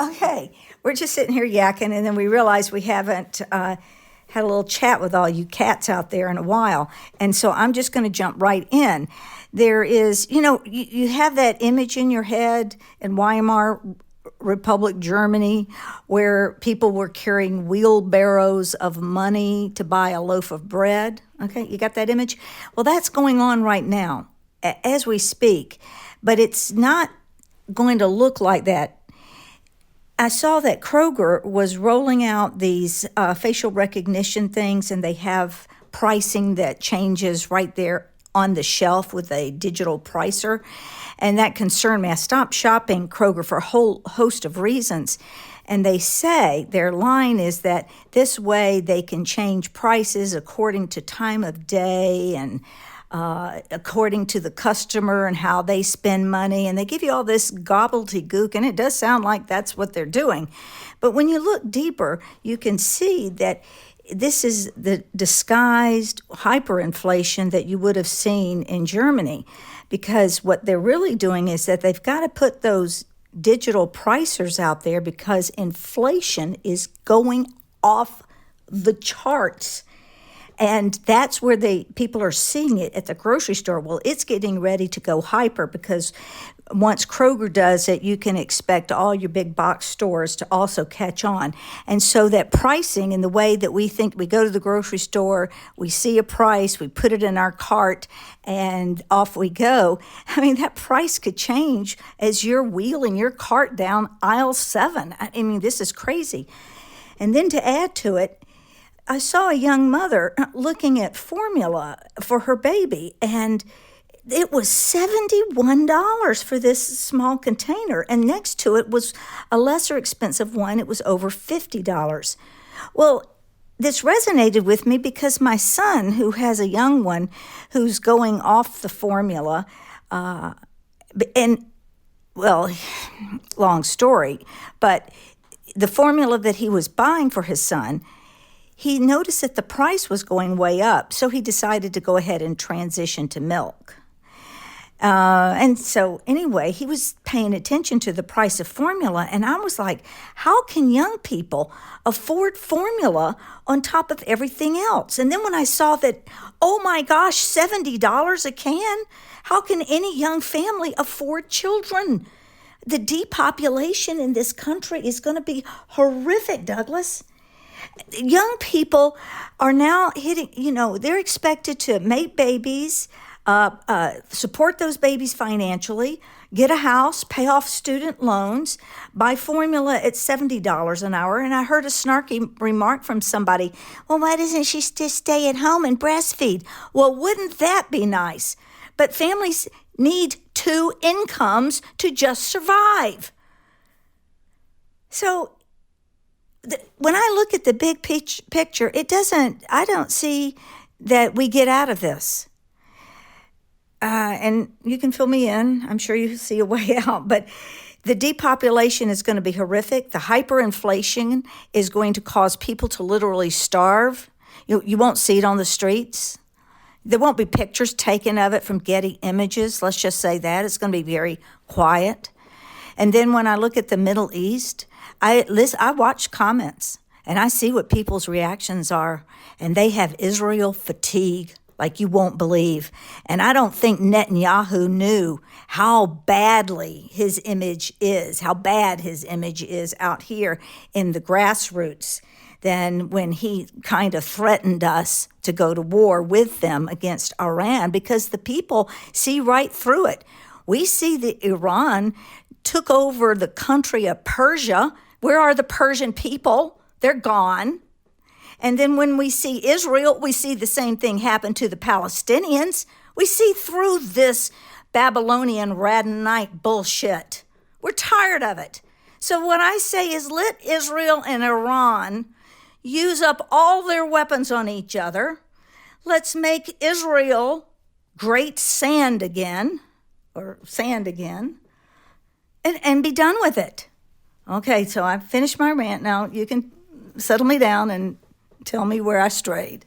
Okay, we're just sitting here yakking, and then we realize we haven't had a little chat with all you cats out there in a while. And so I'm just going to jump right in. There is, you have that image in your head in Weimar Republic, Germany, where people were carrying wheelbarrows of money to buy a loaf of bread. Okay, you got that image? Well, that's going on right now as we speak, but it's not going to look like that. I saw that Kroger was rolling out these facial recognition things, and they have pricing that changes right there on the shelf with a digital pricer. And that concerned me. I stopped shopping Kroger for a whole host of reasons. And they say their line is that this way they can change prices according to time of day and according to the customer and how they spend money. And they give you all this gobbledygook, and it does sound like that's what they're doing. But when you look deeper, you can see that this is the disguised hyperinflation that you would have seen in Germany, because what they're really doing is that they've got to put those digital pricers out there because inflation is going off the charts. And that's where people are seeing it at the grocery store. Well, it's getting ready to go hyper because once Kroger does it, you can expect all your big box stores to also catch on. And so that pricing, in the way that we think, we go to the grocery store, we see a price, we put it in our cart, and off we go. I mean, that price could change as you're wheeling your cart down aisle 7. I mean, this is crazy. And then to add to it, I saw a young mother looking at formula for her baby, and it was $71 for this small container. And next to it was a lesser expensive one. It was over $50. Well, this resonated with me because my son, who has a young one who's going off the formula, and, well, long story, but the formula that he was buying for his son, he noticed that the price was going way up, so he decided to go ahead and transition to milk. And so anyway, he was paying attention to the price of formula, and I was like, how can young people afford formula on top of everything else? And then when I saw that, oh my gosh, $70 a can, how can any young family afford children? The depopulation in this country is going to be horrific, Douglas. Young people are now hitting, they're expected to make babies, support those babies financially, get a house, pay off student loans, buy formula at $70 an hour. And I heard a snarky remark from somebody, well, why doesn't she just stay at home and breastfeed? Well, wouldn't that be nice? But families need 2 incomes to just survive. So when I look at the big picture, I don't see that we get out of this. And you can fill me in. I'm sure you see a way out. But the depopulation is going to be horrific. The hyperinflation is going to cause people to literally starve. You won't see it on the streets. There won't be pictures taken of it from Getty Images. Let's just say that. It's going to be very quiet. And then when I look at the Middle East, I watch comments, and I see what people's reactions are, and they have Israel fatigue like you won't believe. And I don't think Netanyahu knew how badly his image is, how bad his image is out here in the grassroots, than when he kind of threatened us to go to war with them against Iran, because the people see right through it. We see that Iran took over the country of Persia. Where are the Persian people? They're gone. And then when we see Israel, we see the same thing happen to the Palestinians. We see through this Babylonian Radhanite bullshit. We're tired of it. So what I say is, let Israel and Iran use up all their weapons on each other. Let's make Israel great sand again, and be done with it. Okay, so I've finished my rant. Now you can settle me down and tell me where I strayed.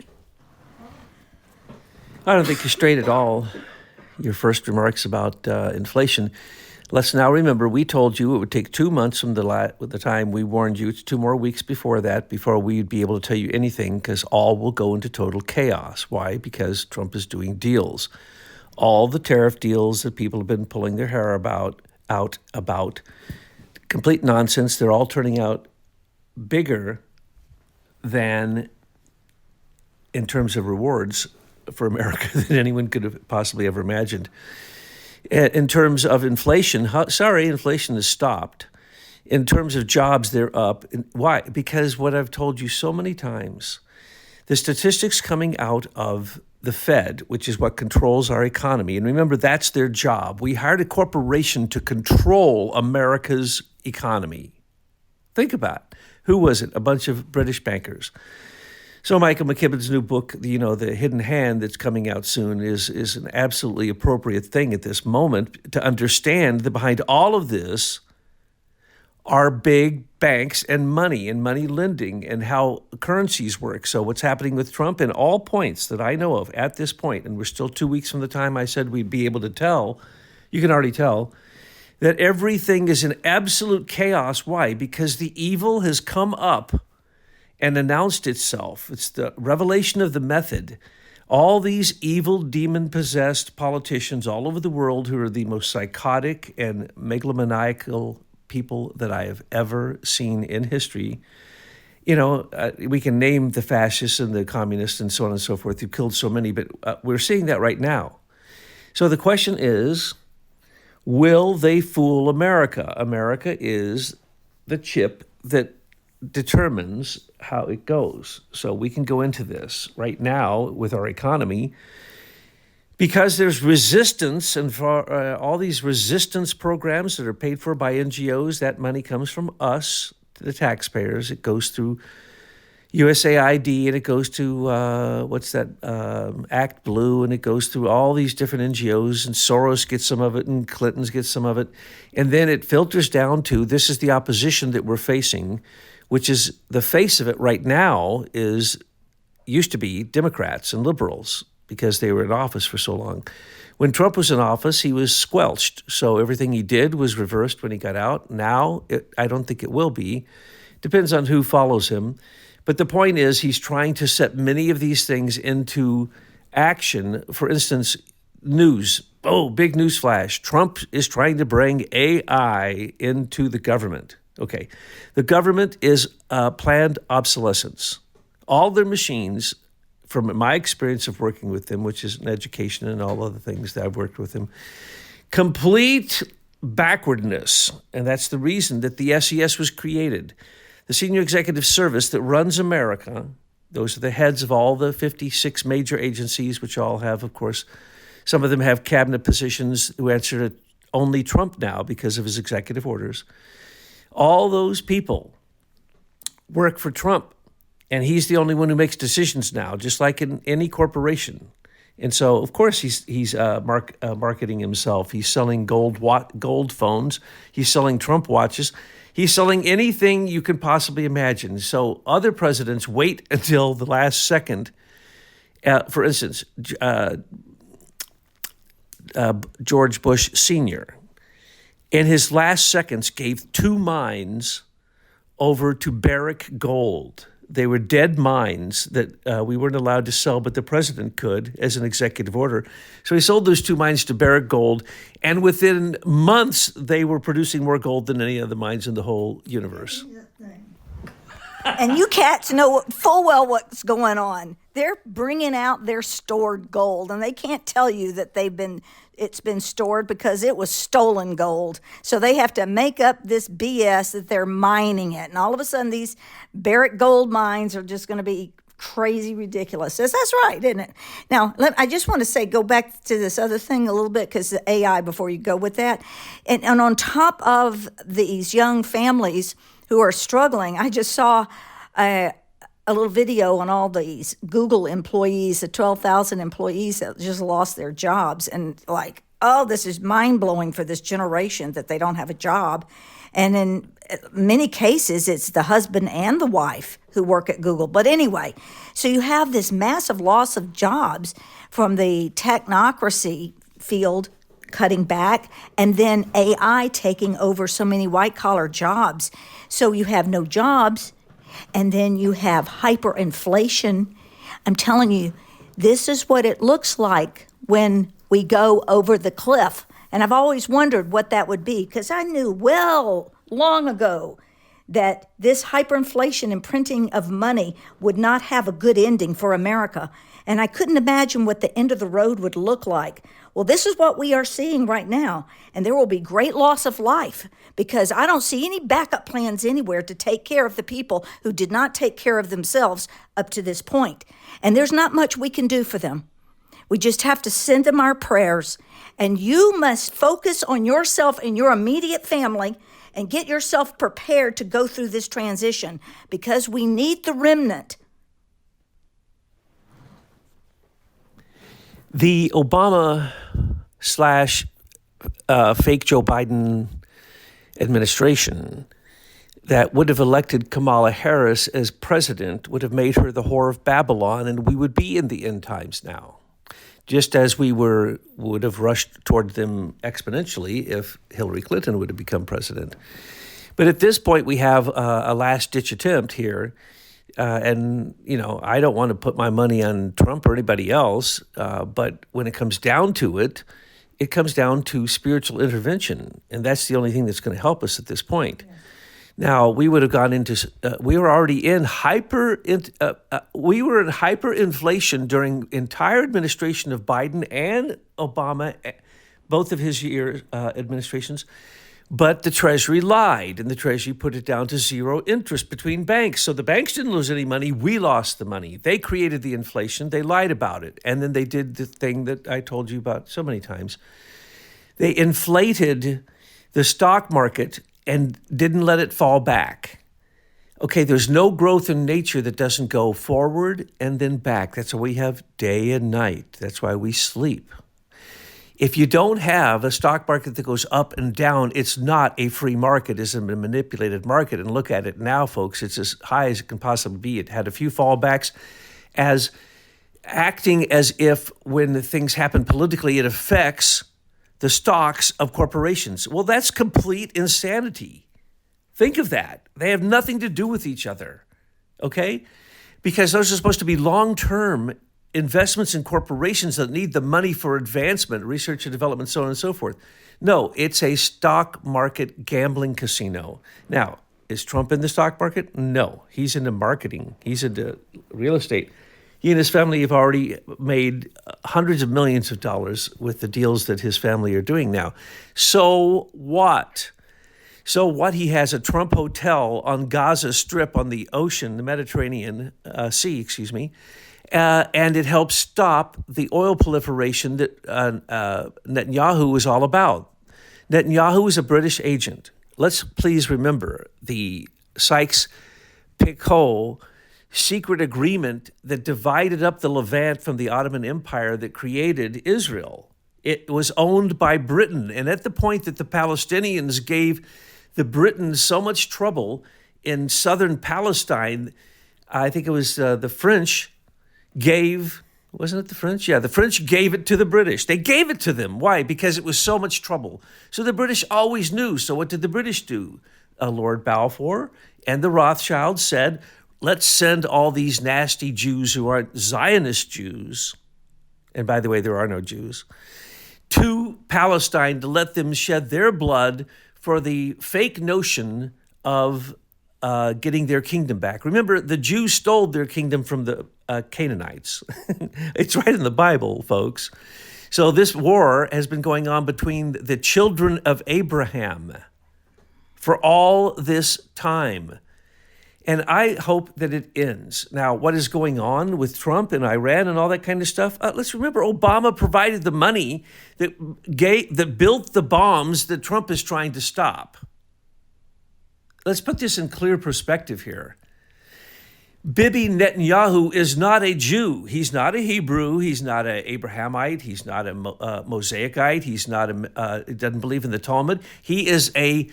I don't think you strayed at all. Your first remarks about inflation. Let's now remember, we told you it would take 2 months from the time we warned you. It's 2 more weeks before that, before we'd be able to tell you anything, because all will go into total chaos. Why? Because Trump is doing deals. All the tariff deals that people have been pulling their hair out about, complete nonsense. They're all turning out bigger than, in terms of rewards for America, than anyone could have possibly ever imagined. In terms of inflation, inflation has stopped. In terms of jobs, they're up. Why? Because what I've told you so many times, the statistics coming out of the Fed, which is what controls our economy, and remember, that's their job. We hired a corporation to control America's economy. Think about it. Who was it? A bunch of British bankers. So Michael McKibben's new book, The Hidden Hand, that's coming out soon, is an absolutely appropriate thing at this moment to understand that behind all of this are big banks and money lending and how currencies work. So what's happening with Trump in all points that I know of at this point, and we're still 2 weeks from the time I said we'd be able to tell, you can already tell, that everything is in absolute chaos. Why? Because the evil has come up and announced itself. It's the revelation of the method. All these evil, demon-possessed politicians all over the world who are the most psychotic and megalomaniacal people that I have ever seen in history. We can name the fascists and the communists and so on and so forth who killed so many, but we're seeing that right now. So the question is, will they fool America? America is the chip that determines how it goes. So we can go into this right now with our economy because there's resistance, and for all these resistance programs that are paid for by NGOs, that money comes from us, the taxpayers. It goes through USAID, and it goes to, Act Blue, and it goes through all these different NGOs, and Soros gets some of it, and Clinton's gets some of it. And then it filters down to, this is the opposition that we're facing, which is the face of it right now used to be Democrats and liberals because they were in office for so long. When Trump was in office, he was squelched. So everything he did was reversed when he got out. Now, I don't think it will be. Depends on who follows him. But the point is, he's trying to set many of these things into action. For instance, news. Oh, big news flash. Trump is trying to bring AI into the government. Okay. The government is planned obsolescence. All their machines, from my experience of working with them, which is in education and all other things that I've worked with them, complete backwardness. And that's the reason that the SES was created. The Senior Executive Service that runs America, those are the heads of all the 56 major agencies, which all have, of course, some of them have cabinet positions who answer to only Trump now because of his executive orders. All those people work for Trump, and he's the only one who makes decisions now, just like in any corporation. And so, of course, he's marketing himself. He's selling gold phones. He's selling Trump watches. He's selling anything you can possibly imagine. So other presidents wait until the last second. For instance, George Bush Sr., in his last seconds, gave 2 mines over to Barrick Gold. They were dead mines that we weren't allowed to sell, but the president could as an executive order. So he sold those 2 mines to Barrick Gold, and within months, they were producing more gold than any other mines in the whole universe. And you cats know full well what's going on. They're bringing out their stored gold, and they can't tell you that it's been stored because it was stolen gold. So they have to make up this BS that they're mining it. And all of a sudden, these Barrick gold mines are just going to be crazy ridiculous. That's right, isn't it? Now, I just want to say, go back to this other thing a little bit, because the AI, before you go with that. And on top of these young families who are struggling, I just saw a little video on all these Google employees, the 12,000 employees that just lost their jobs. And like, oh, this is mind-blowing for this generation that they don't have a job. And in many cases, it's the husband and the wife who work at Google. But anyway, so you have this massive loss of jobs from the technocracy field cutting back, and then AI taking over so many white collar jobs. So you have no jobs, and then you have hyperinflation. I'm telling you, this is what it looks like when we go over the cliff. And I've always wondered what that would be, because I knew long ago that this hyperinflation and printing of money would not have a good ending for America. And I couldn't imagine what the end of the road would look like. Well, this is what we are seeing right now. And there will be great loss of life, because I don't see any backup plans anywhere to take care of the people who did not take care of themselves up to this point. And there's not much we can do for them. We just have to send them our prayers. And you must focus on yourself and your immediate family and get yourself prepared to go through this transition, because we need the remnant. The Obama slash fake Joe Biden administration that would have elected Kamala Harris as president would have made her the whore of Babylon, and we would be in the end times now, just as we would have rushed toward them exponentially if Hillary Clinton would have become president. But at this point, we have a last-ditch attempt here. And, I don't want to put my money on Trump or anybody else, but when it comes down to it, it comes down to spiritual intervention. And that's the only thing that's going to help us at this point. Yeah. Now, we would have gone into, we were already in hyperinflation during entire administration of Biden and Obama, both of his administrations. But the Treasury lied, and the Treasury put it down to zero interest between banks. So the banks didn't lose any money. We lost the money. They created the inflation. They lied about it. And then they did the thing that I told you about so many times. They inflated the stock market and didn't let it fall back. Okay, there's no growth in nature that doesn't go forward and then back. That's why we have day and night. That's why we sleep. If you don't have a stock market that goes up and down, it's not a free market, it's a manipulated market. And look at it now, folks, it's as high as it can possibly be. It had a few fallbacks, as acting as if when things happen politically, it affects the stocks of corporations. Well, that's complete insanity. Think of that. They have nothing to do with each other, okay? Because those are supposed to be long-term investments in corporations that need the money for advancement, research and development, so on and so forth. No, it's a stock market gambling casino. Now, is Trump in the stock market? No, he's into marketing. He's into real estate. He and his family have already made hundreds of millions of dollars with the deals that his family are doing now. So what? So what? He has a Trump hotel on Gaza Strip on the ocean, the Mediterranean Sea, and it helps stop the oil proliferation that Netanyahu is all about. Netanyahu is a British agent. Let's please remember the Sykes-Picot secret agreement that divided up the Levant from the Ottoman Empire that created Israel. It was owned by Britain. And at the point that the Palestinians gave the Britons so much trouble in southern Palestine, I think it was the French wasn't it the French? Yeah, the French gave it to the British. They gave it to them. Why? Because it was so much trouble. So the British always knew. So what did the British do? Lord Balfour and the Rothschilds said, let's send all these nasty Jews who aren't Zionist Jews, and by the way, there are no Jews, to Palestine to let them shed their blood for the fake notion of getting their kingdom back. Remember, the Jews stole their kingdom from the Canaanites. It's right in the Bible, folks. So this war has been going on between the children of Abraham for all this time. And I hope that it ends. Now, what is going on with Trump and Iran and all that kind of stuff? Let's remember, Obama provided the money that built the bombs that Trump is trying to stop. Let's put this in clear perspective here. Bibi Netanyahu is not a Jew. He's not a Hebrew. He's not an Abrahamite. He's not a Mosaicite. He's not he doesn't believe in the Talmud. He is a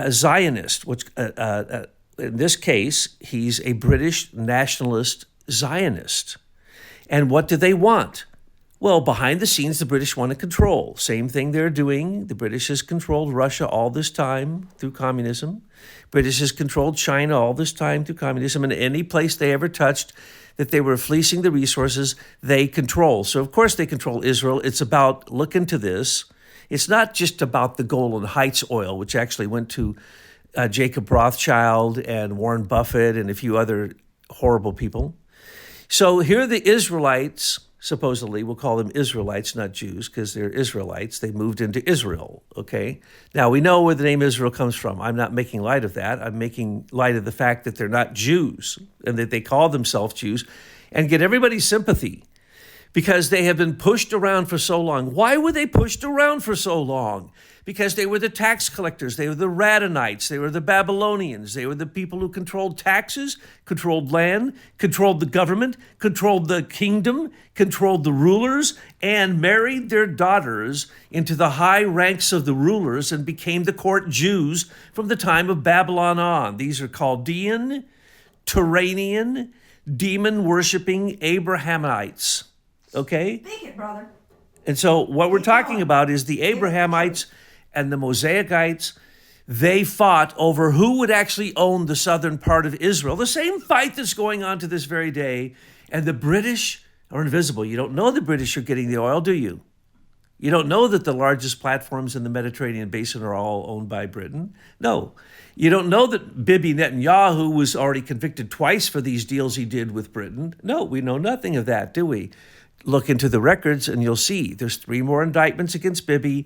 Zionist, which in this case, he's a British nationalist Zionist. And what do they want? Well, behind the scenes, the British want to control. Same thing they're doing. The British has controlled Russia all this time through communism. British has controlled China all this time through communism. And any place they ever touched that they were fleecing the resources, they control. So, of course, they control Israel. It's about, look into this. It's not just about the Golan Heights oil, which actually went to Jacob Rothschild and Warren Buffett and a few other horrible people. So here the Israelites, supposedly, we'll call them Israelites, not Jews, because they're Israelites. They moved into Israel, okay? Now, we know where the name Israel comes from. I'm not making light of that. I'm making light of the fact that they're not Jews and that they call themselves Jews and get everybody's sympathy because they have been pushed around for so long. Why were they pushed around for so long? Because they were the tax collectors, they were the Radonites, they were the Babylonians, they were the people who controlled taxes, controlled land, controlled the government, controlled the kingdom, controlled the rulers, and married their daughters into the high ranks of the rulers and became the court Jews from the time of Babylon on. These are Chaldean, Turanian, demon-worshipping Abrahamites. Okay? Speak it, brother. And so what we're talking about is the Abrahamites and the Mosaicites. They fought over who would actually own the southern part of Israel. The same fight that's going on to this very day. And the British are invisible. You don't know the British are getting the oil, do you? You don't know that the largest platforms in the Mediterranean basin are all owned by Britain. No. You don't know that Bibi Netanyahu was already convicted twice for these deals he did with Britain. No, we know nothing of that, do we? Look into the records and you'll see there's 3 more indictments against Bibi.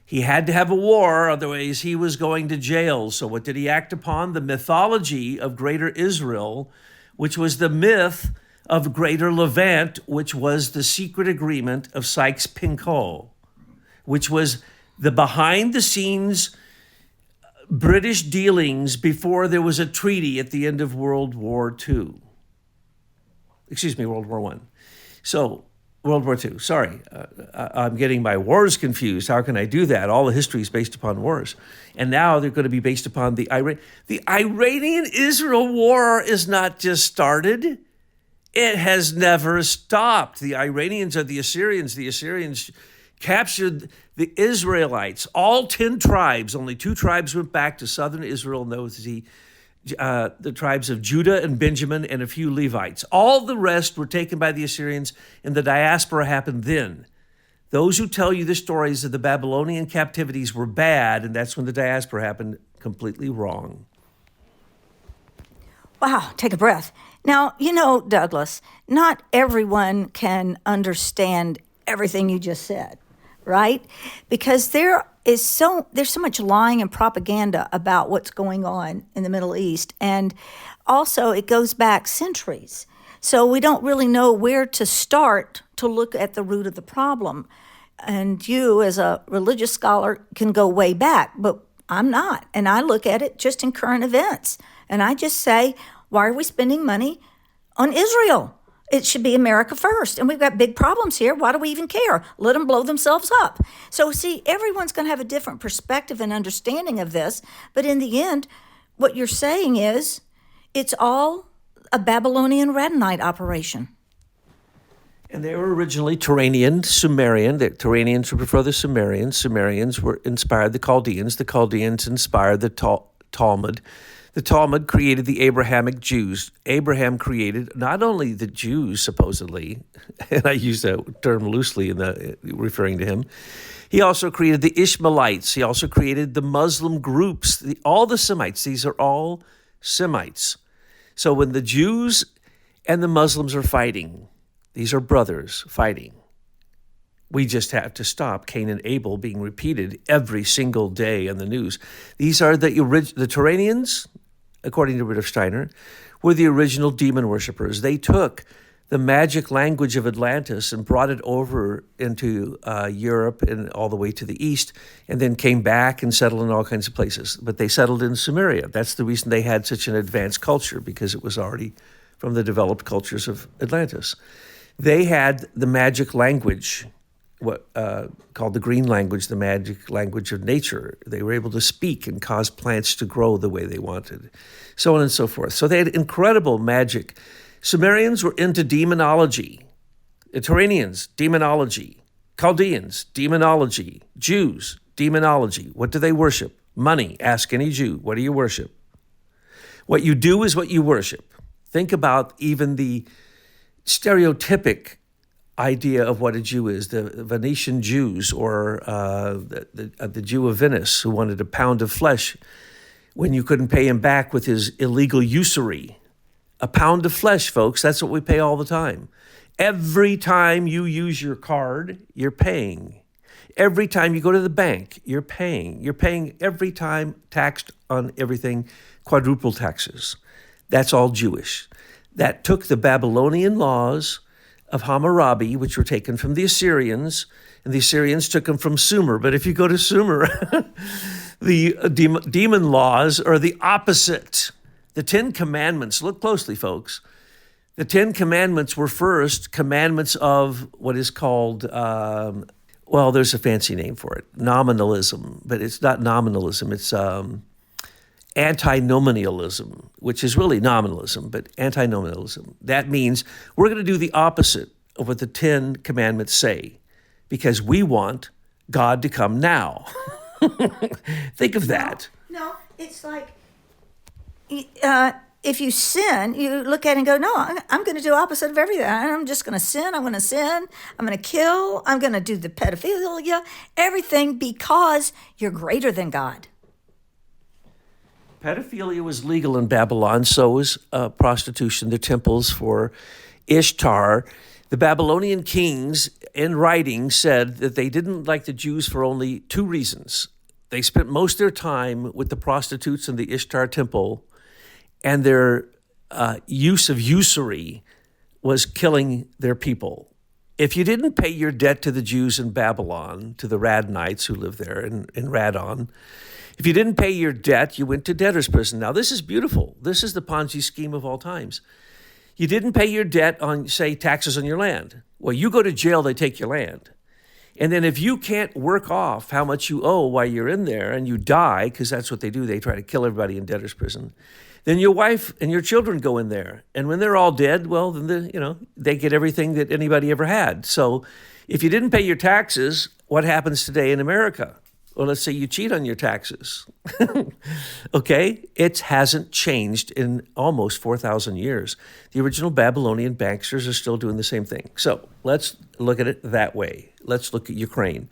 He had to have a war, otherwise he was going to jail. So what did he act upon? The mythology of Greater Israel, which was the myth of Greater Levant, which was the secret agreement of Sykes-Picot, which was the behind-the-scenes British dealings before there was a treaty at the end of World War II. World War I. So, World War II, sorry. I'm getting my wars confused. How can I do that? All the history is based upon wars. And now they're going to be based upon the Iranian-Israel war is not just started. It has never stopped. The Iranians are the Assyrians. The Assyrians captured the Israelites, all 10 tribes. Only 2 tribes went back to southern Israel, and those the tribes of Judah and Benjamin and a few Levites. All the rest were taken by the Assyrians, and the diaspora happened then. Those who tell you the stories of the Babylonian captivities were bad, and that's when the diaspora happened, completely wrong. Wow, take a breath. Now, Douglas, not everyone can understand everything you just said, right? Because there's so much lying and propaganda about what's going on in the Middle East. And also it goes back centuries. So we don't really know where to start to look at the root of the problem. And you, as a religious scholar, can go way back, but I'm not. And I look at it just in current events. And I just say, why are we spending money on Israel? It should be America first. And we've got big problems here. Why do we even care? Let them blow themselves up. So see, everyone's going to have a different perspective and understanding of this. But in the end, what you're saying is it's all a Babylonian Radonite operation. And they were originally Turanian, Sumerian. The Turanians would prefer the Sumerians. Sumerians were inspired the Chaldeans. The Chaldeans inspired the Talmud. The Talmud created the Abrahamic Jews. Abraham created not only the Jews, supposedly, and I use that term loosely in referring to him, he also created the Ishmaelites. He also created the Muslim groups, all the Semites. These are all Semites. So when the Jews and the Muslims are fighting, these are brothers fighting. We just have to stop Cain and Abel being repeated every single day in the news. These are the Turanians, according to Rudolf Steiner, were the original demon worshippers. They took the magic language of Atlantis and brought it over into Europe and all the way to the east, and then came back and settled in all kinds of places. But they settled in Sumeria. That's the reason they had such an advanced culture, because it was already from the developed cultures of Atlantis. They had the magic language, called the green language, the magic language of nature. They were able to speak and cause plants to grow the way they wanted, so on and so forth. So they had incredible magic. Sumerians were into demonology. Turanians, demonology. Chaldeans, demonology. Jews, demonology. What do they worship? Money. Ask any Jew, what do you worship? What you do is what you worship. Think about even the stereotypic idea of what a Jew is. The Venetian Jews, or the Jew of Venice, who wanted a pound of flesh when you couldn't pay him back with his illegal usury. A pound of flesh, folks, that's what we pay all the time. Every time you use your card, you're paying. Every time you go to the bank, you're paying. You're paying every time, taxed on everything, quadruple taxes. That's all Jewish. That took the Babylonian laws of Hammurabi, which were taken from the Assyrians, and the Assyrians took them from Sumer. But if you go to Sumer, the demon laws are the opposite. The 10 Commandments, look closely, folks. The 10 Commandments were first commandments of what is called, well, there's a fancy name for it, nominalism, but it's not nominalism, it's antinomialism, which is really nominalism, but antinomialism. That means we're going to do the opposite of what the 10 Commandments say because we want God to come now. Think of that. No, it's like if you sin, you look at it and go, no, I'm going to do opposite of everything. I'm just going to sin. I'm going to sin. I'm going to kill. I'm going to do the pedophilia, everything because you're greater than God. Pedophilia was legal in Babylon, so was prostitution, the temples for Ishtar. The Babylonian kings in writing said that they didn't like the Jews for only 2 reasons. They spent most of their time with the prostitutes in the Ishtar temple, and their use of usury was killing their people. If you didn't pay your debt to the Jews in Babylon, to the Radonites who lived there in Radon, if you didn't pay your debt, you went to debtor's prison. Now, this is beautiful. This is the Ponzi scheme of all times. You didn't pay your debt on, say, taxes on your land. Well, you go to jail, they take your land. And then if you can't work off how much you owe while you're in there and you die, because that's what they do, they try to kill everybody in debtor's prison, then your wife and your children go in there. And when they're all dead, well, then they get everything that anybody ever had. So if you didn't pay your taxes, what happens today in America? Well, let's say you cheat on your taxes. Okay? It hasn't changed in almost 4,000 years. The original Babylonian banksters are still doing the same thing. So let's look at it that way. Let's look at Ukraine.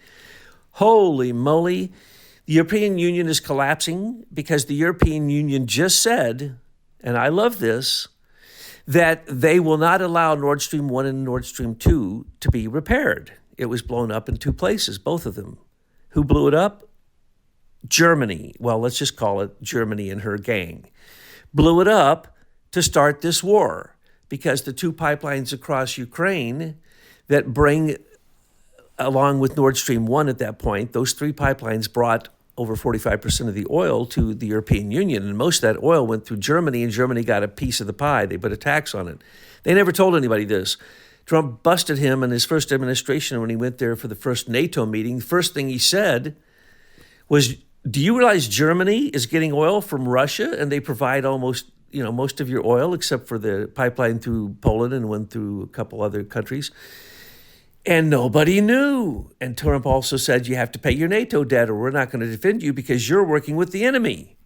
Holy moly. The European Union is collapsing because the European Union just said, and I love this, that they will not allow Nord Stream 1 and Nord Stream 2 to be repaired. It was blown up in 2 places, both of them. Who blew it up? Germany. Well, let's just call it Germany and her gang. Blew it up to start this war because the 2 pipelines across Ukraine that bring, along with Nord Stream 1 at that point, those 3 pipelines brought over 45% of the oil to the European Union. And most of that oil went through Germany, and Germany got a piece of the pie. They put a tax on it. They never told anybody this. Trump busted him in his first administration when he went there for the first NATO meeting. The first thing he said was, do you realize Germany is getting oil from Russia and they provide almost, most of your oil except for the pipeline through Poland and one through a couple other countries? And nobody knew. And Trump also said, you have to pay your NATO debt or we're not going to defend you because you're working with the enemy.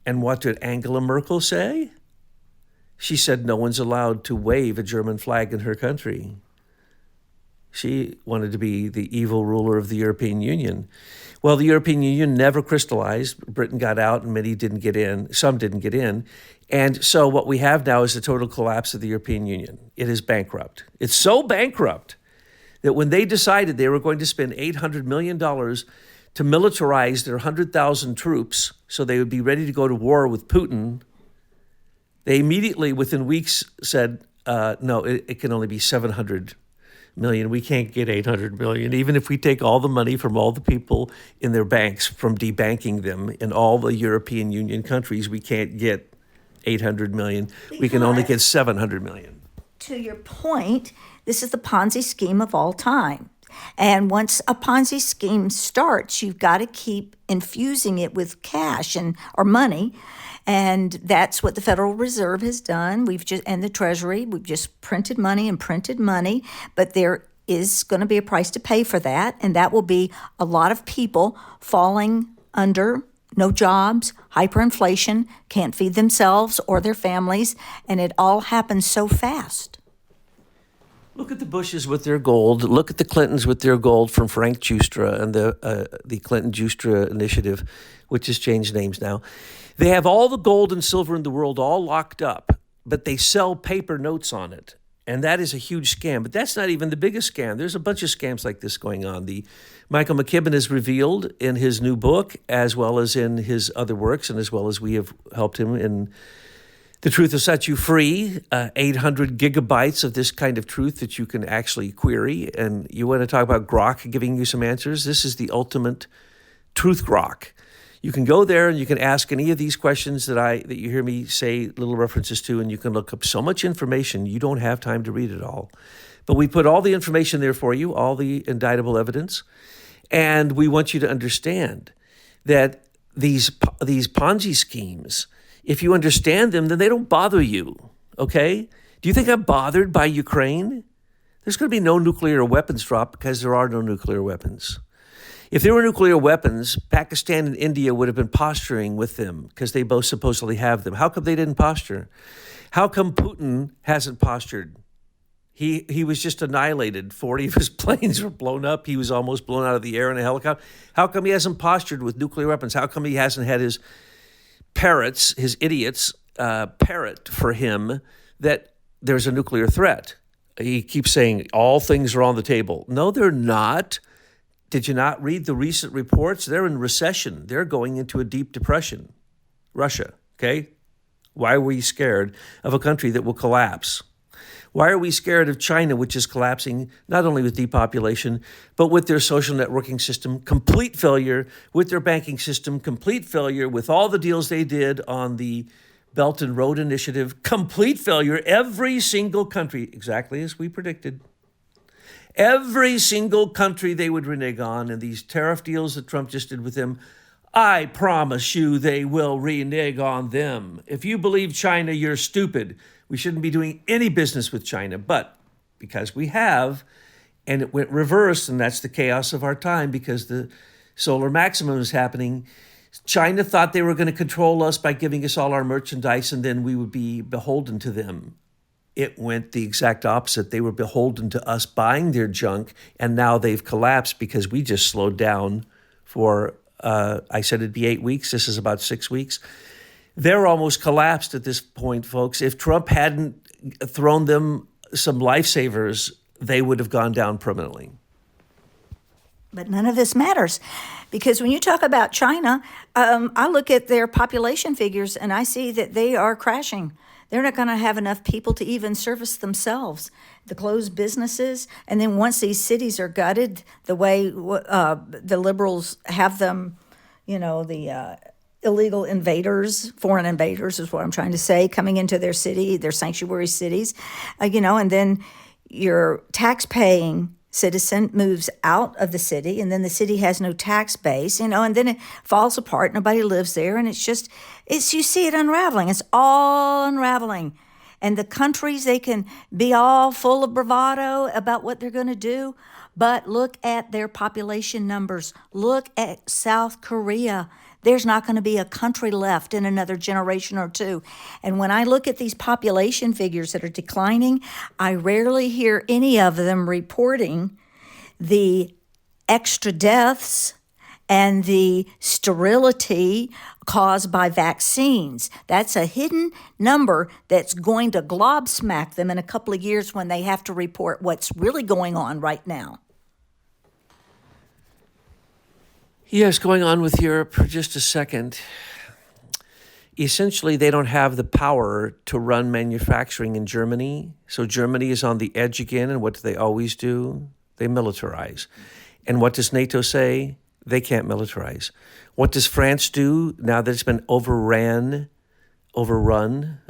And what did Angela Merkel say? She said no one's allowed to wave a German flag in her country. She wanted to be the evil ruler of the European Union. Well, the European Union never crystallized. Britain got out and many didn't get in. Some didn't get in. And so what we have now is the total collapse of the European Union. It is bankrupt. It's so bankrupt that when they decided they were going to spend $800 million to militarize their 100,000 troops so they would be ready to go to war with Putin, they immediately, within weeks, said, no, it can only be 700 million. We can't get 800 million. Even if we take all the money from all the people in their banks from debanking them in all the European Union countries, we can't get 800 million. We can only get 700 million. To your point, this is the Ponzi scheme of all time. And once a Ponzi scheme starts, you've got to keep infusing it with cash or money. And that's what the Federal Reserve has done. And the Treasury, we've just printed money and printed money, but there is going to be a price to pay for that. And that will be a lot of people falling under no jobs, hyperinflation, can't feed themselves or their families. And it all happens so fast. Look at the Bushes with their gold. Look at the Clintons with their gold from Frank Giustra and the Clinton-Giustra initiative, which has changed names now. They have all the gold and silver in the world all locked up, but they sell paper notes on it. And that is a huge scam. But that's not even the biggest scam. There's a bunch of scams like this going on. Michael McKibben has revealed in his new book, as well as in his other works, and as well as we have helped him in The Truth Will Set You Free, 800 gigabytes of this kind of truth that you can actually query. And you want to talk about Grok giving you some answers? This is the ultimate truth Grok. You can go there and you can ask any of these questions that you hear me say little references to, and you can look up so much information, you don't have time to read it all. But we put all the information there for you, all the indictable evidence, and we want you to understand that these Ponzi schemes, if you understand them, then they don't bother you, okay? Do you think I'm bothered by Ukraine? There's going to be no nuclear weapons drop because there are no nuclear weapons. If there were nuclear weapons, Pakistan and India would have been posturing with them because they both supposedly have them. How come they didn't posture? How come Putin hasn't postured? He was just annihilated. 40 of his planes were blown up. He was almost blown out of the air in a helicopter. How come he hasn't postured with nuclear weapons? How come he hasn't had his parrots, his idiots, parrot for him that there's a nuclear threat? He keeps saying all things are on the table. No, they're not. Did you not read the recent reports? They're in recession. They're going into a deep depression. Russia, okay? Why are we scared of a country that will collapse? Why are we scared of China, which is collapsing not only with depopulation, but with their social networking system, complete failure, with their banking system, complete failure, with all the deals they did on the Belt and Road Initiative, complete failure. Every single country, exactly as we predicted, every single country they would renege on, and these tariff deals that Trump just did with them, I promise you they will renege on them. If you believe China, you're stupid. We shouldn't be doing any business with China. But because we have, and it went reverse, and that's the chaos of our time because the solar maximum is happening, China thought they were going to control us by giving us all our merchandise, and then we would be beholden to them. It went the exact opposite. They were beholden to us buying their junk, and now they've collapsed because we just slowed down for, I said it'd be 8 weeks. This is about 6 weeks. They're almost collapsed at this point, folks. If Trump hadn't thrown them some lifesavers, they would have gone down permanently. But none of this matters because when you talk about China, I look at their population figures and I see that they are crashing. They're not going to have enough people to even service themselves, the closed businesses. And then once these cities are gutted, the way the liberals have them, the illegal invaders, foreign invaders is what I'm trying to say, coming into their city, their sanctuary cities, and then your tax-paying citizen moves out of the city, and then the city has no tax base, and then it falls apart. Nobody lives there, and you see it unraveling. It's all unraveling. And the countries, they can be all full of bravado about what they're going to do, but look at their population numbers. Look at South Korea. There's not going to be a country left in another generation or two. And when I look at these population figures that are declining, I rarely hear any of them reporting the extra deaths and the sterility caused by vaccines. That's a hidden number that's going to gobsmack them in a couple of years when they have to report what's really going on right now. Yes, going on with Europe for just a second. Essentially, they don't have the power to run manufacturing in Germany. So Germany is on the edge again, and what do they always do? They militarize. And what does NATO say? They can't militarize. What does France do now that it's been overrun?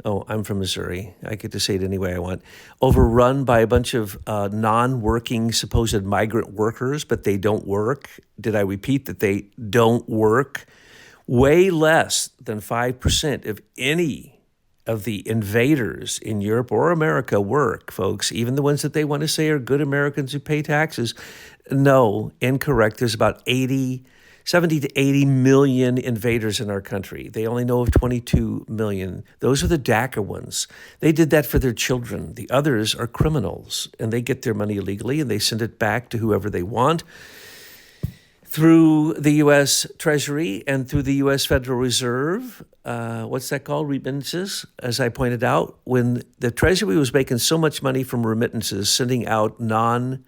Oh, I'm from Missouri. I get to say it any way I want. Overrun by a bunch of non-working supposed migrant workers, but they don't work. Did I repeat that they don't work? way less than 5% of any of the invaders in Europe or America work, folks, even the ones that they want to say are good Americans who pay taxes. No, incorrect. There's about 70 to 80 million invaders in our country. They only know of 22 million. Those are the DACA ones. They did that for their children. The others are criminals, and they get their money illegally, and they send it back to whoever they want through the U.S. Treasury and through the U.S. Federal Reserve. What's that called? Remittances, as I pointed out. When the Treasury was making so much money from remittances, sending out non-IRS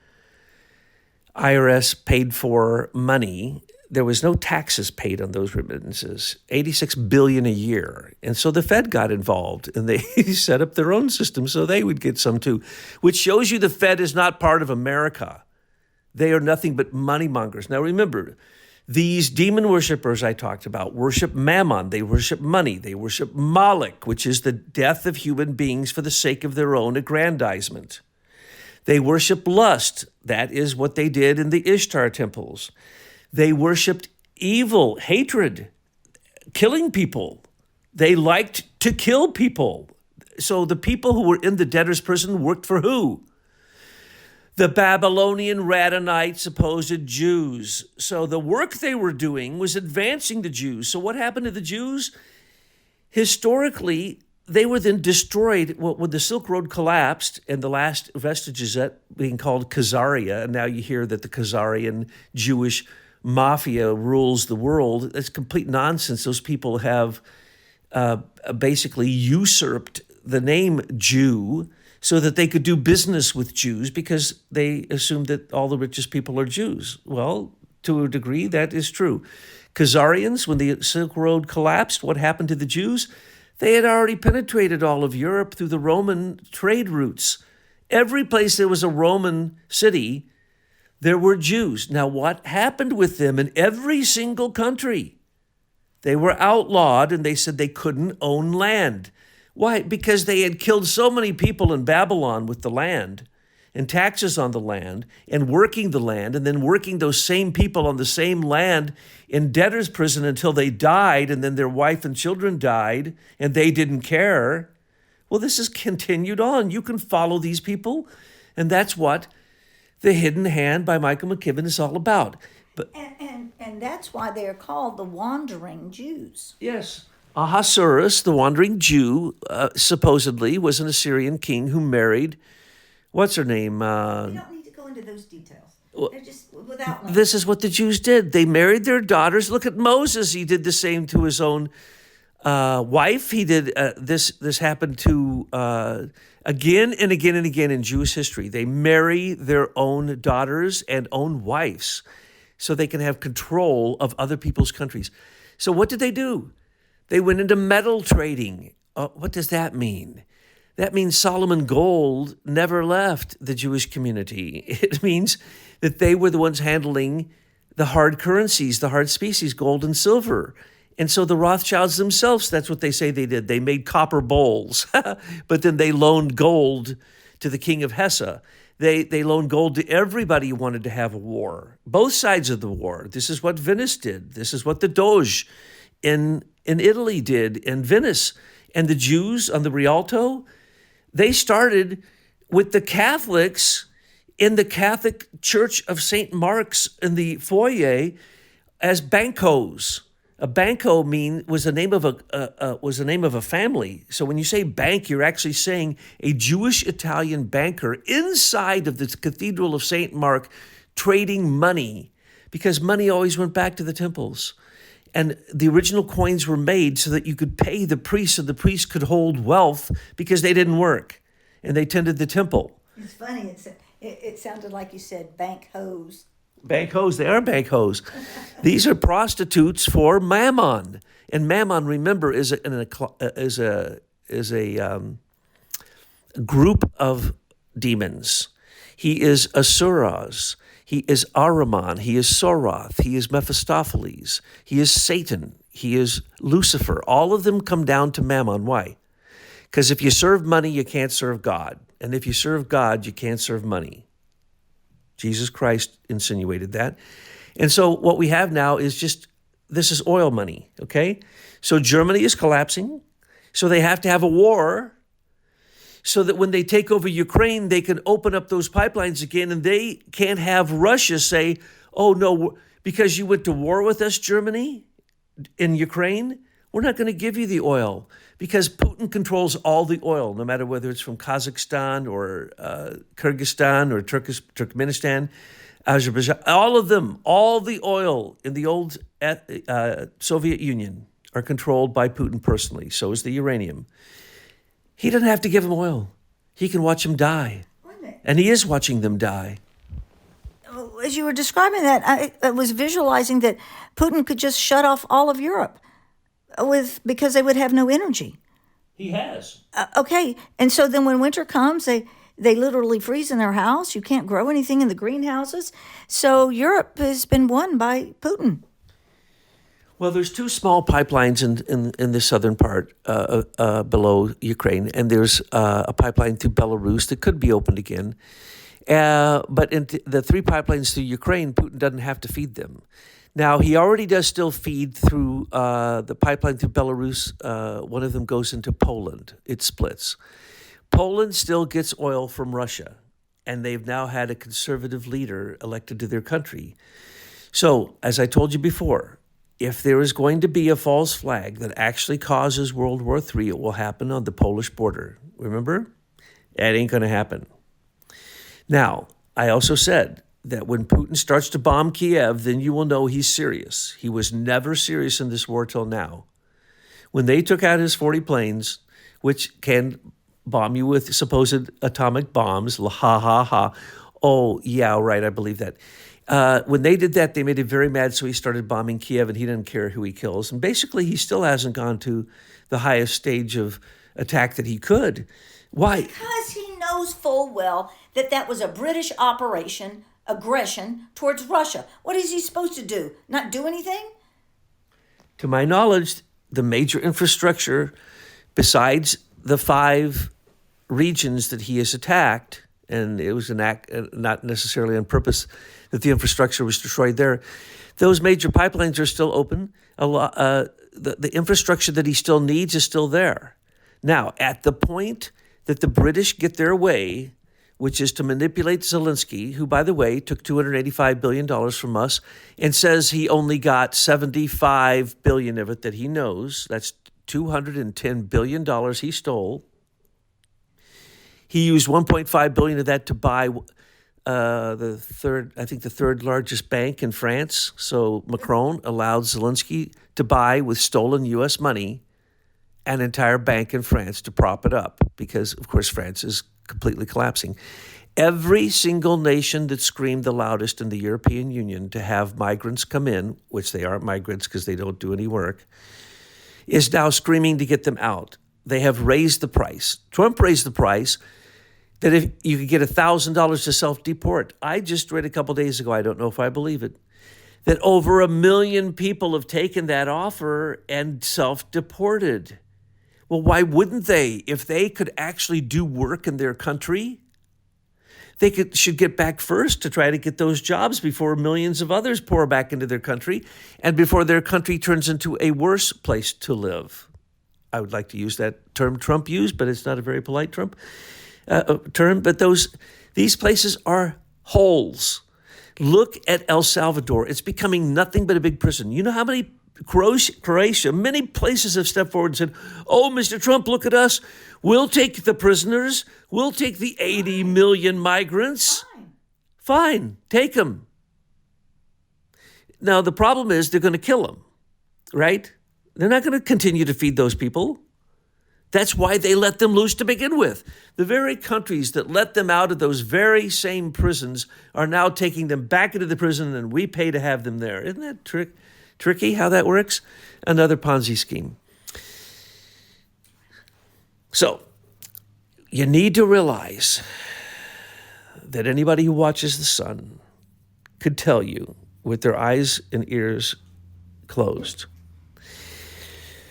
paid for money, there was no taxes paid on those remittances, $86 billion a year. And so the Fed got involved, and they set up their own system so they would get some too, which shows you the Fed is not part of America. They are nothing but money mongers. Now remember, these demon worshipers I talked about worship mammon. They worship money. They worship Moloch, which is the death of human beings for the sake of their own aggrandizement. They worship lust. That is what they did in the Ishtar temples. They worshiped evil, hatred, killing people. They liked to kill people. So the people who were in the debtor's prison worked for who? The Babylonian Radonite supposed Jews. So the work they were doing was advancing the Jews. So what happened to the Jews? Historically, they were then destroyed. Well, when the Silk Road collapsed and the last vestiges that being called Khazaria, and now you hear that the Khazarian Jewish mafia rules the world. That's complete nonsense. Those people have basically usurped the name Jew so that they could do business with Jews because they assumed that all the richest people are Jews. Well, to a degree, that is true. Khazarians, when the Silk Road collapsed, what happened to the Jews? They had already penetrated all of Europe through the Roman trade routes. Every place there was a Roman city, there were Jews. Now, what happened with them in every single country? They were outlawed, and they said they couldn't own land. Why? Because they had killed so many people in Babylon with the land and taxes on the land and working the land and then working those same people on the same land in debtor's prison until they died, and then their wife and children died and they didn't care. Well, this has continued on. You can follow these people, and that's what The Hidden Hand by Michael McKibben is all about. But And that's why they are called the wandering Jews. yes, Ahasuerus, the wandering Jew, supposedly was an Assyrian king who married, what's her name? We don't need to go into those details. They're just without land. This is what the Jews did. They married their daughters. Look at Moses. He did the same to his own wife. He did this happened to again and again and again in Jewish history. They marry their own daughters and own wives so they can have control of other people's countries. So what did they do? They went into metal trading. What does that mean? That means Solomon gold never left the Jewish community. It means that they were the ones handling the hard currencies, the hard species, gold and silver. And so the Rothschilds themselves, that's what they say they did. They made copper bowls, but then they loaned gold to the king of Hesse. They loaned gold to everybody who wanted to have a war, both sides of the war. This is what Venice did. This is what the Doge in Italy did in Venice. And the Jews on the Rialto, they started with the Catholics in the Catholic Church of St. Mark's in the foyer as bancos. A banco was the name of a family. So when you say bank, you're actually saying a Jewish Italian banker inside of the Cathedral of St. Mark trading money, because money always went back to the temples. And the original coins were made so that you could pay the priests, so the priests could hold wealth because they didn't work and they tended the temple. It's funny. It sounded like you said bank hose. Bank hose, they are bank hose. These are prostitutes for Mammon. And Mammon, remember, is a group of demons. He is Asuras. He is Ahriman. He is Soroth. He is Mephistopheles. He is Satan. He is Lucifer. All of them come down to Mammon. Why? Because if you serve money, you can't serve God. And if you serve God, you can't serve money. Jesus Christ insinuated that. And so what we have now is just this is oil money, okay? So Germany is collapsing. So they have to have a war so that when they take over Ukraine, they can open up those pipelines again, and they can't have Russia say, oh, no, because you went to war with us, Germany, in Ukraine, we're not going to give you the oil, because Putin controls all the oil, no matter whether it's from Kazakhstan or Kyrgyzstan or Turkmenistan, Azerbaijan, all of them, all the oil in the old Soviet Union are controlled by Putin personally. So is the uranium. He doesn't have to give them oil. He can watch them die. And he is watching them die. As you were describing that, I was visualizing that Putin could just shut off all of Europe because they would have no energy. He has. Okay. And so then when winter comes, they literally freeze in their house. You can't grow anything in the greenhouses. So Europe has been won by Putin. Well, there's two small pipelines in the southern part below Ukraine, and there's a pipeline through Belarus that could be opened again. But in the three pipelines through Ukraine, Putin doesn't have to feed them. Now, he already does still feed through the pipeline through Belarus. One of them goes into Poland. It splits. Poland still gets oil from Russia, and they've now had a conservative leader elected to their country. So, as I told you before, if there is going to be a false flag that actually causes World War III, it will happen on the Polish border. Remember? That ain't going to happen. Now, I also said that when Putin starts to bomb Kiev, then you will know he's serious. He was never serious in this war till now. When they took out his 40 planes, which can bomb you with supposed atomic bombs, ha, ha, ha. Oh, yeah, right, I believe that. When they did that, they made him very mad, so he started bombing Kiev, and he didn't care who he kills. And basically, he still hasn't gone to the highest stage of attack that he could. Why? Because he knows full well that was a British operation, aggression towards Russia. What is he supposed to do? Not do anything? To my knowledge, the major infrastructure, besides the 5 regions that he has attacked, and it was an act, not necessarily on purpose, that the infrastructure was destroyed there. Those major pipelines are still open. The infrastructure that he still needs is still there. Now, at the point that the British get their way, which is to manipulate Zelensky, who, by the way, took $285 billion from us and says he only got $75 billion of it that he knows. That's $210 billion he stole. He used $1.5 billion of that to buy the third largest bank in France. So Macron allowed Zelensky to buy with stolen U.S. money an entire bank in France to prop it up because, of course, France is completely collapsing. Every single nation that screamed the loudest in the European Union to have migrants come in, which they aren't migrants because they don't do any work, is now screaming to get them out. They have raised the price. Trump raised the price that if you could get $1,000 to self-deport. I just read a couple days ago, I don't know if I believe it, that over 1 million people have taken that offer and self-deported. Well, why wouldn't they? If they could actually do work in their country, they should get back first to try to get those jobs before millions of others pour back into their country and before their country turns into a worse place to live. I would like to use that term Trump used, but it's not a very polite term. But these places are holes. Look at El Salvador. It's becoming nothing but a big prison. You know how many Croatia, many places have stepped forward and said, oh, Mr. Trump, look at us. We'll take the prisoners. We'll take the 80 million migrants. Fine, take them. Now, the problem is they're going to kill them, right? They're not going to continue to feed those people. That's why they let them loose to begin with. The very countries that let them out of those very same prisons are now taking them back into the prison, and we pay to have them there. Isn't that tricky how that works? Another Ponzi scheme. So you need to realize that anybody who watches the sun could tell you with their eyes and ears closed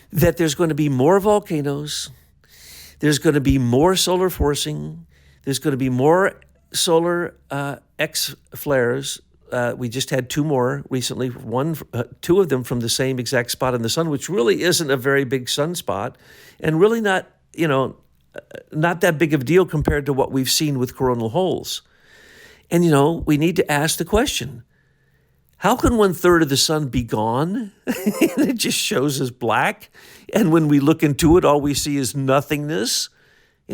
that there's going to be more volcanoes, there's going to be more solar forcing, there's going to be more solar X flares, We just had two more recently, two of them from the same exact spot in the sun, which really isn't a very big sunspot, and really not, not that big of a deal compared to what we've seen with coronal holes. And, we need to ask the question, how can 1/3 of the sun be gone? And it just shows as black. And when we look into it, all we see is nothingness.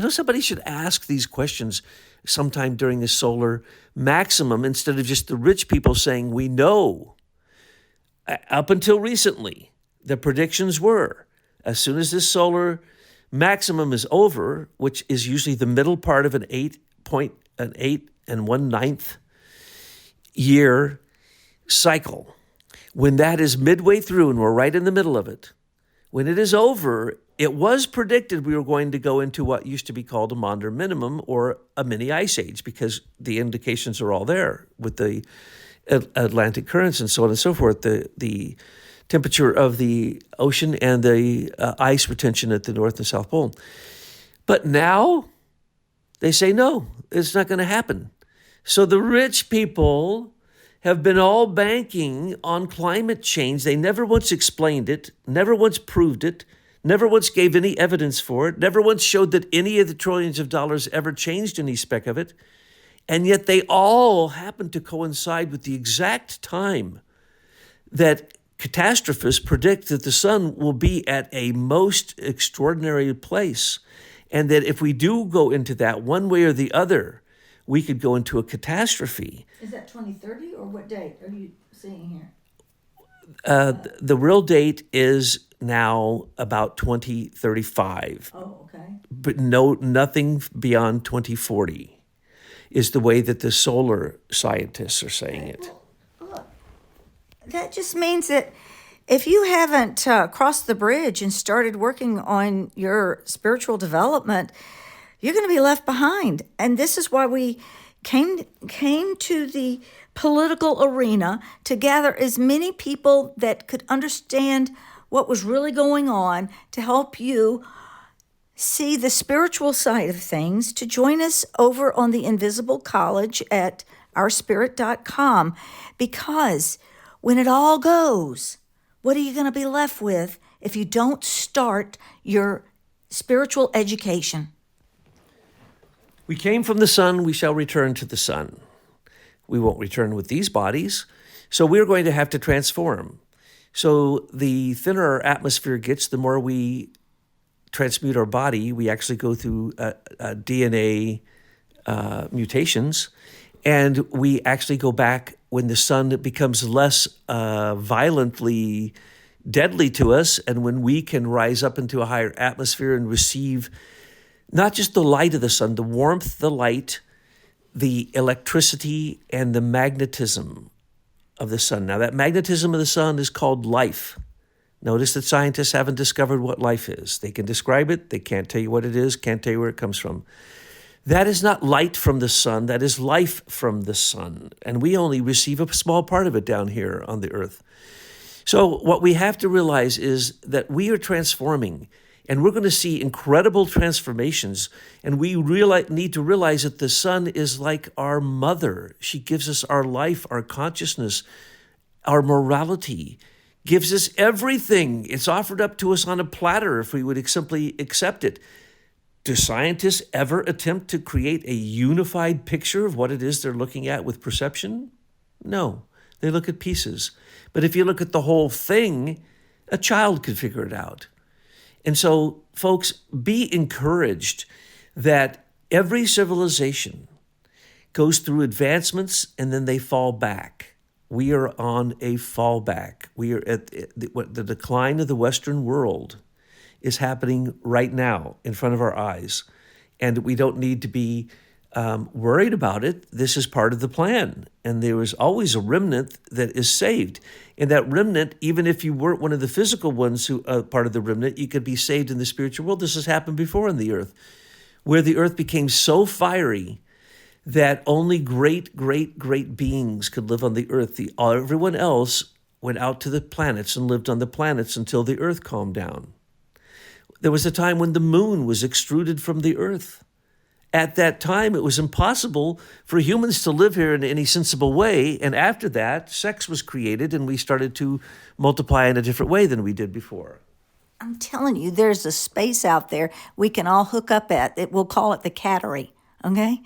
Somebody should ask these questions sometime during a solar maximum instead of just the rich people saying, we know. Up until recently, the predictions were, as soon as this solar maximum is over, which is usually the middle part of an 8 and 1/9 year cycle, when that is midway through and we're right in the middle of it, when it is over, it was predicted we were going to go into what used to be called a Maunder minimum or a mini ice age, because the indications are all there with the Atlantic currents and so on and so forth, the temperature of the ocean and the ice retention at the North and South Pole. But now they say, no, it's not going to happen. So the rich people have been all banking on climate change. They never once explained it, never once proved it, never once gave any evidence for it, never once showed that any of the trillions of dollars ever changed any speck of it. And yet they all happen to coincide with the exact time that catastrophists predict that the sun will be at a most extraordinary place. And that if we do go into that one way or the other, we could go into a catastrophe. Is that 2030 or what date are you seeing here? The real date is now about 2035. Oh, okay. But nothing beyond 2040 is the way that the solar scientists are saying it. Well, look, that just means that if you haven't crossed the bridge and started working on your spiritual development, you're going to be left behind. And this is why we came to the political arena to gather as many people that could understand what was really going on to help you see the spiritual side of things, to join us over on the Invisible College at ourspirit.com. Because when it all goes, what are you going to be left with if you don't start your spiritual education? We came from the sun, we shall return to the sun. We won't return with these bodies, so we're going to have to transform. So the thinner our atmosphere gets, the more we transmute our body. We actually go through DNA mutations, and we actually go back when the sun becomes less violently deadly to us, and when we can rise up into a higher atmosphere and receive not just the light of the sun, the warmth, the light, the electricity, and the magnetism of the sun. Now, that magnetism of the sun is called life. Notice that scientists haven't discovered what life is. They can describe it. They can't tell you what it is, can't tell you where it comes from. That is not light from the sun. That is life from the sun. And we only receive a small part of it down here on the earth. So what we have to realize is that we are transforming, and we're going to see incredible transformations. And we need to realize that the sun is like our mother. She gives us our life, our consciousness, our morality, gives us everything. It's offered up to us on a platter if we would simply accept it. Do scientists ever attempt to create a unified picture of what it is they're looking at with perception? No, they look at pieces. But if you look at the whole thing, a child could figure it out. And so, folks, be encouraged that every civilization goes through advancements and then they fall back. We are on a fallback. We are at the decline of the Western world is happening right now in front of our eyes. And we don't need to be worried about it. This is part of the plan. And there is always a remnant that is saved. And that remnant, even if you weren't one of the physical ones who part of the remnant, you could be saved in the spiritual world. This has happened before on the earth, where the earth became so fiery that only great, great, great beings could live on the earth. Everyone else went out to the planets and lived on the planets until the earth calmed down. There was a time when the moon was extruded from the earth, At that time, it was impossible for humans to live here in any sensible way. And after that, sex was created and we started to multiply in a different way than we did before. I'm telling you, there's a space out there we can all hook up at. We'll call it the cattery, okay?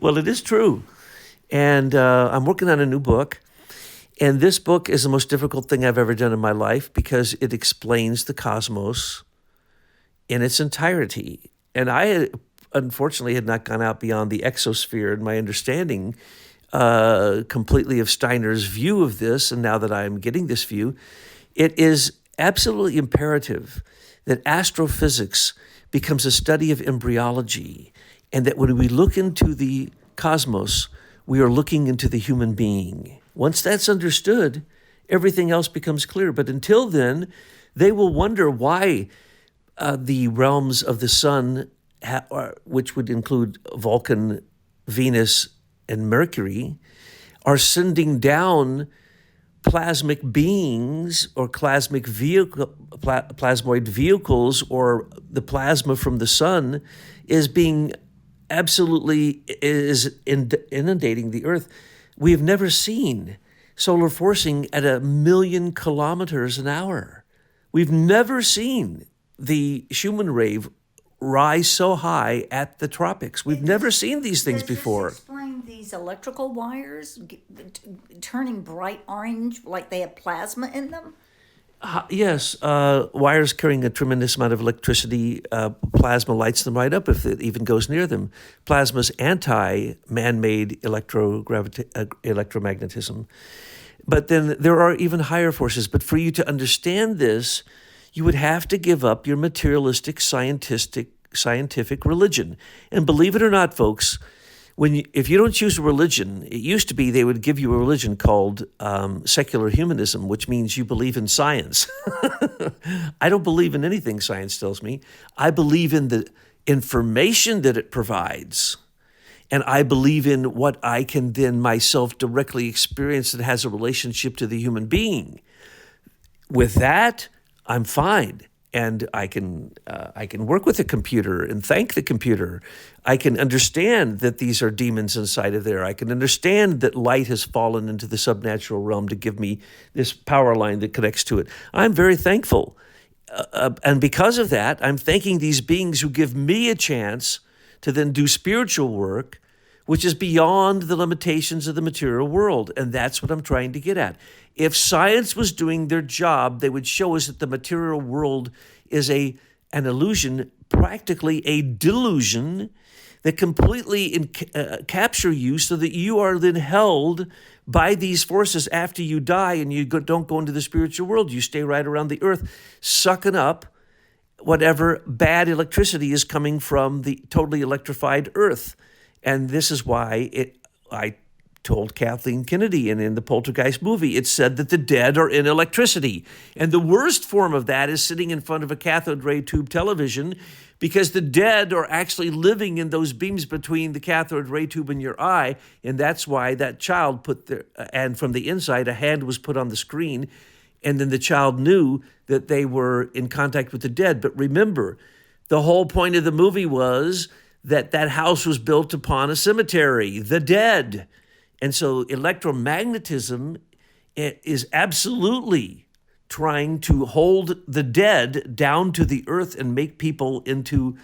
Well, it is true. And I'm working on a new book. And this book is the most difficult thing I've ever done in my life because it explains the cosmos in its entirety. And I, unfortunately, had not gone out beyond the exosphere in my understanding completely of Steiner's view of this. And now that I'm getting this view, it is absolutely imperative that astrophysics becomes a study of embryology, and that when we look into the cosmos, we are looking into the human being. Once that's understood, everything else becomes clear. But until then, they will wonder why the realms of the sun, which would include Vulcan, Venus, and Mercury, are sending down plasmic beings or plasmoid vehicles, or the plasma from the sun is being absolutely inundating the earth. We have never seen solar forcing at 1,000,000 kilometers an hour. We've never seen the Schumann wave rise so high at the tropics. We've never seen these things before. Does this explain these electrical wires turning bright orange like they have plasma in them? Yes, wires carrying a tremendous amount of electricity, plasma lights them right up if it even goes near them. Plasma's anti-man-made electromagnetism. But then there are even higher forces. But for you to understand this, you would have to give up your materialistic, scientific religion. And believe it or not, folks, if you don't choose a religion, it used to be they would give you a religion called secular humanism, which means you believe in science. I don't believe in anything science tells me. I believe in the information that it provides. And I believe in what I can then myself directly experience that has a relationship to the human being. With that, I'm fine. And I can work with the computer and thank the computer. I can understand that these are demons inside of there. I can understand that light has fallen into the subnatural realm to give me this power line that connects to it. I'm very thankful. And because of that, I'm thanking these beings who give me a chance to then do spiritual work, which is beyond the limitations of the material world. And that's what I'm trying to get at. If science was doing their job, they would show us that the material world is an illusion, practically a delusion that completely capture you so that you are then held by these forces after you die and you don't go into the spiritual world. You stay right around the earth, sucking up whatever bad electricity is coming from the totally electrified earth. And this is why I told Kathleen Kennedy, and in the Poltergeist movie, it said that the dead are in electricity. And the worst form of that is sitting in front of a cathode ray tube television, because the dead are actually living in those beams between the cathode ray tube and your eye. And that's why that child and from the inside, a hand was put on the screen. And then the child knew that they were in contact with the dead. But remember, the whole point of the movie was that house was built upon a cemetery, the dead. And so electromagnetism is absolutely trying to hold the dead down to the earth and make people into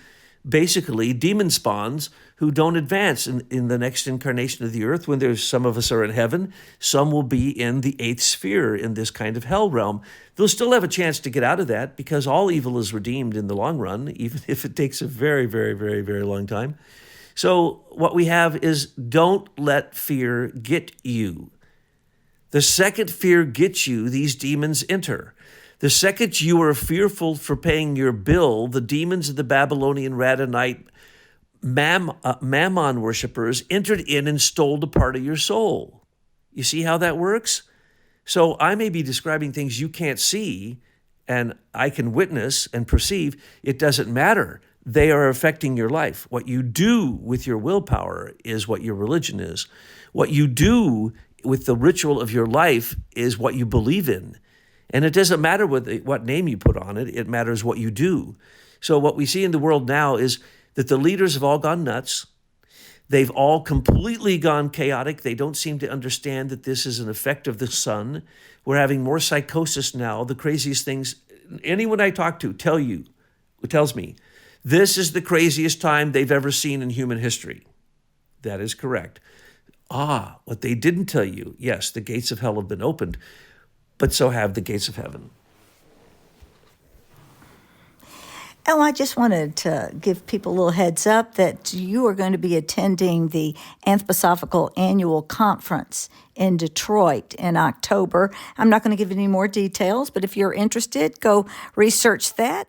basically demon spawns who don't advance in the next incarnation of the earth. When there's some of us are in heaven, some will be in the eighth sphere in this kind of hell realm. They'll still have a chance to get out of that because all evil is redeemed in the long run, even if it takes a very, very, very, very long time. So what we have is don't let fear get you. The second fear gets you, these demons enter. The second you are fearful for paying your bill, the demons of the Babylonian Radonite Mammon worshippers entered in and stole a part of your soul. You see how that works? So I may be describing things you can't see and I can witness and perceive. It doesn't matter. They are affecting your life. What you do with your willpower is what your religion is. What you do with the ritual of your life is what you believe in. And it doesn't matter what name you put on it. It matters what you do. So what we see in the world now is that the leaders have all gone nuts. They've all completely gone chaotic. They don't seem to understand that this is an effect of the sun. We're having more psychosis now. The craziest things anyone I talk to tells me, this is the craziest time they've ever seen in human history. That is correct. What they didn't tell you, yes, the gates of hell have been opened, but so have the gates of heaven. Oh, I just wanted to give people a little heads up that you are going to be attending the Anthroposophical Annual Conference in Detroit in October. I'm not going to give any more details, but if you're interested, go research that.